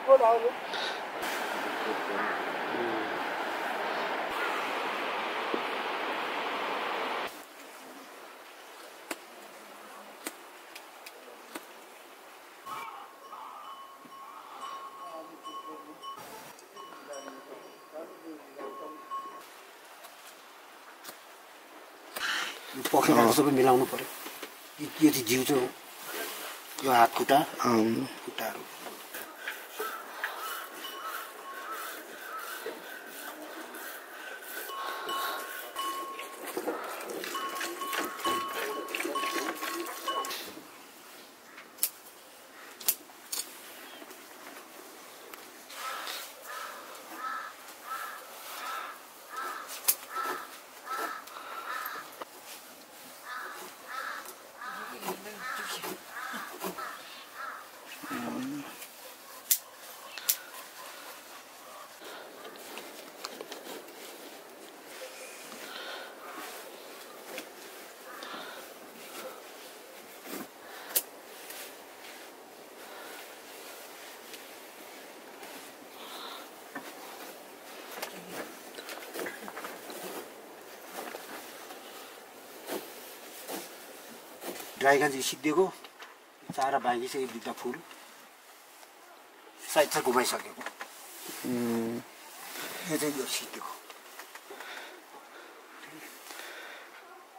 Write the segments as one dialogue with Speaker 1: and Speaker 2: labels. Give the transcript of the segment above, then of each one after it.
Speaker 1: पखेटाहरू सबै मिलाउनु पर्यो यो चाहिँ जिउ चाहिँ यो हात खुट्टाहरू ड्राइगन चाहिँ सिद्धिएको चारा बाँकी चाहिँ 1-2 फुल साइड चाहिँ घुमाइसकेको यो चाहिँ यो सिद्धिएको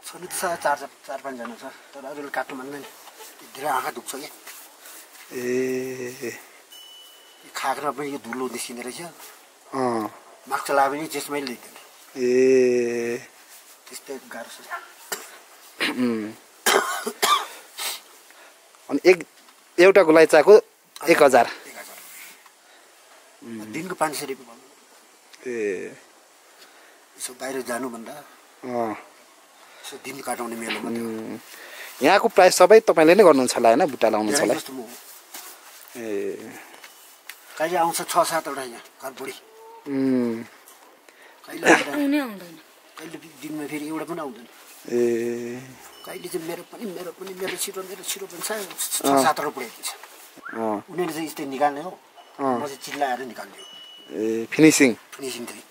Speaker 1: छनु त 4-5 जना छ तर अरूले काट्नु मान्दैन धेरै आँखा दुख्छ क्या खाक्रा पनि यो धुलो निस्किने रहेछ माक्स लगाए पनि त्यसमै लिँदैन त्यस्तै गाह्रो छ
Speaker 2: अनि एउटा गुलाइचाको 1000
Speaker 1: दिनको 500 रुपियाँ भन्नु यसो बाहिर जानुभन्दा यसो दिन काटाउने मेलोमा
Speaker 2: यहाँको प्राइस सबै तपाईँले नै गर्नुहुन्छ होला होइन बुट्टा लाउनु छ होला
Speaker 1: कहिले आउँछ 6-7 वटा यहाँ घरबुढी कहिले दिनमा फेरि एउटा पनि आउँदैन कहिले चाहिँ मेरो छिटो पनि 6-7 रुपियाँ दिन्छ उनीहरूले चाहिँ यस्तै निकाल्ने हो म चाहिँ चिल्लाएर निकाल्ने हो
Speaker 2: फिनिसिङ
Speaker 1: चाहिँ